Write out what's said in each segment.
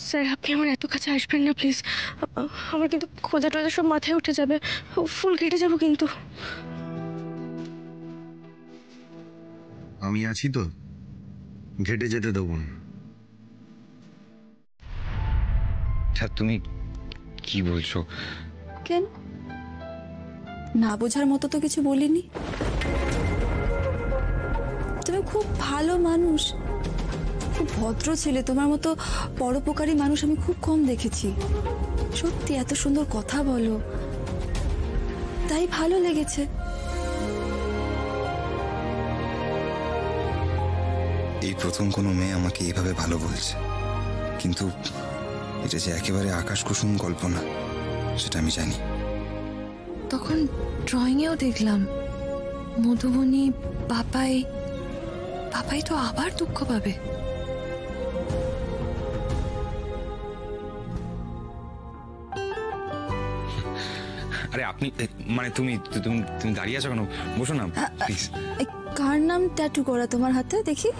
Sir আপনি আমার এত কাছে আসবেন না প্লিজ, আমার কিন্তু খোঁজা টোজা সব মাথায় উঠে যাবে, ফুল কেটে যাবো কিন্তু। আমি আছি তো, ঘেটে যেতে দেবো না। তুমি কি বলছো? কেন না বোঝার মতো তো কিছু বলিনি। তুমি খুব ভালো মানুষ, খুব ভদ্র ছেলে। তোমার মতো পরোপকারী মানুষ আমি খুব কম দেখেছি। সত্যি এত সুন্দর কথা বলো, তাই ভালো লেগেছে। এই প্রথম কোনো মেয়ে আমাকে এইভাবে ভালো বলছে, কিন্তু এটা যে একেবারে আকাশ কুসুম কল্পনা সেটা আমি জানি। তখন ড্রয়িংয়েও দেখলাম মধুবনী পাপাই তো আবার দুঃখ পাবে। আরে আপনি মানে তুমি তুমি তুমি দাঁড়িয়ে আছো কেন? বসো না প্লিজ। কার নাম ট্যাটু করা তোমার হাতে দেখি?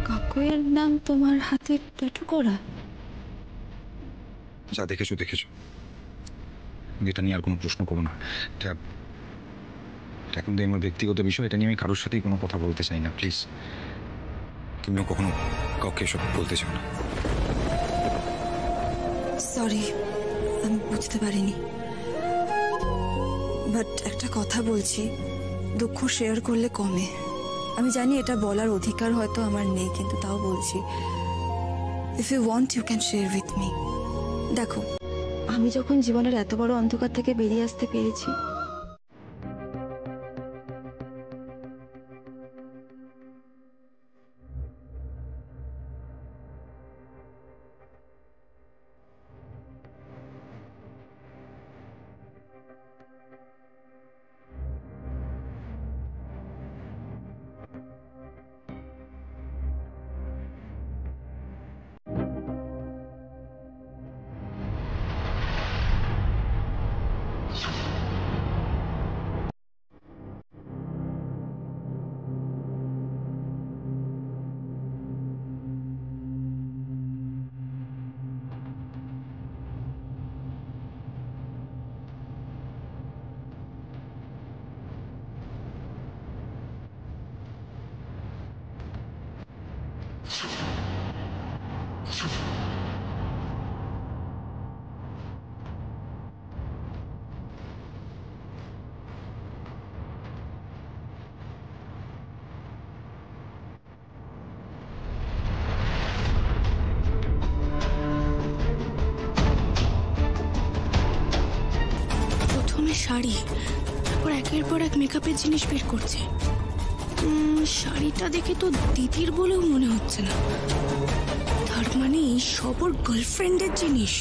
কাকুইয়ের নাম তোমার হাতে ট্যাটু করা? যা দেখেছো দেখেছো, এটা নিয়ে আর কোনো প্রশ্ন করো না। এখন তো আমার ব্যক্তিগত বিষয়, এটা নিয়ে আমি কারোর সাথেই কোনো কথা বলতে চাই না। প্লিজ তুমিও কখনো কাউকে এসব বলতে চাও না। সরি, আমি বুঝতে পারিনি। বাট একটা কথা বলছি, দুঃখ শেয়ার করলে কমে। আমি জানি এটা বলার অধিকার হয়তো আমার নেই, কিন্তু তাও বলছি, if you want you can share with me. দেখো, আমি যখন জীবনের এত বড় অন্ধকার থেকে বেরিয়ে আসতে পেরেছি, শাড়ি, তারপর একের পর এক মেকআপের জিনিস বের করছে। শাড়িটা দেখে তো দিদির বলেও মনে হচ্ছে না, তার মানে এই সব ওর গার্লফ্রেন্ডের জিনিস।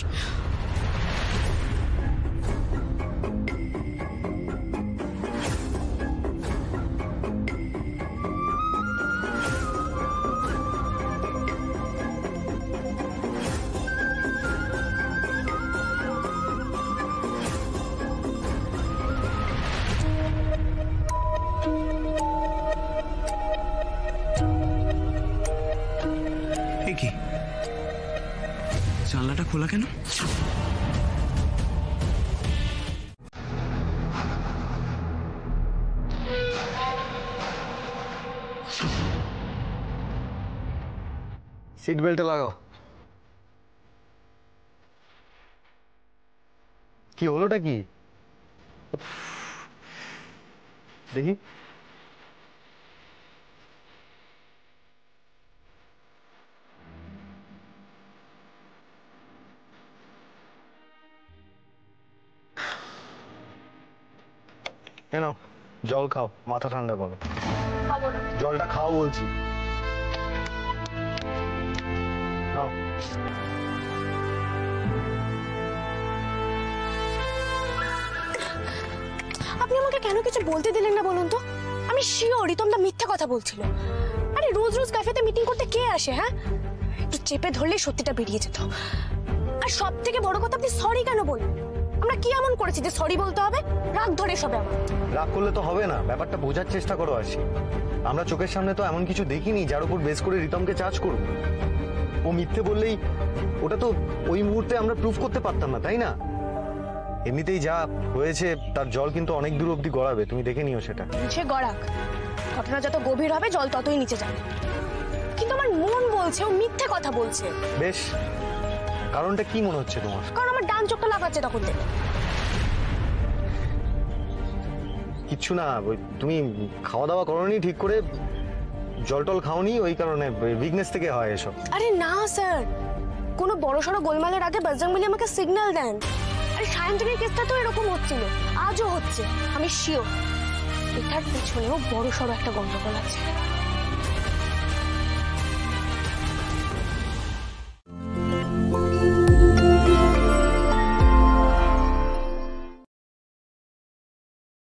কি জানলাটা খোলা কেন? সিট বেল্টে লাগাও। কি হলোটা কি দেখি? কেন জল খাও, মাথা ঠান্ডা করো। জলটা খাও বলছি। আপনি আমাকে কেন কিছু বলতে দিলেন না বলুন তো? আমি শিওর রিতমদা মিথ্যে কথা বলছিল। আরে রোজ রোজ ক্যাফেতে মিটিং করতে কে আসে? হ্যাঁ, একটু চেপে ধরলে সত্যিটা বেরিয়ে যেত। আর সব থেকে বড় কথা, আপনি সরি কেন বললেন? আমরা কি এমন করেছি যে সরি বলতে হবে? রাগ ধরে সবে আমার। রাগ করলে তো হবে না, ব্যাপারটা বোঝার চেষ্টা করো আশি। আমরা চোখের সামনে তো এমন কিছু দেখিনি যার উপর বেস করে রিতমকে চার্জ করব। ও মিথ্যে বললেই ওটা তো ওই মুহূর্তে আমরা প্রুফ করতে পারতাম না, তাই না? এমনিতেই যা হয়েছে তার জল কিন্তু অনেক দূর অব্দি গড়াবে, তুমি দেখে নিও সেটা। সে গড়াক, ঘটনা যত গভীর হবে জল ততই নিচে যাবে। কিন্তু আমার মন বলছে ও মিথ্যে কথা বলছে। বেশ, কারণটা কি মনে হচ্ছে তোমার? কারণ আমার ডান চোখটা লাফাচ্ছে তখন থেকে। কিচ্ছু না, ওই তুমি খাওয়া দাওয়া করোনি ঠিক করে, জল টল খাওনি, ওই কারণে উইকনেস থেকে হয় এসব। আরে না স্যার, কোনো বড়সড় গোলমালের আগে বজরংবলী আমাকে সিগন্যাল দেন। আরে সায়ন্তনের কেসটা তো এরকম হচ্ছিল, আজও হচ্ছে। আমি শিওর এটার পেছনেও বড়সড় একটা গন্ডগোল আছে।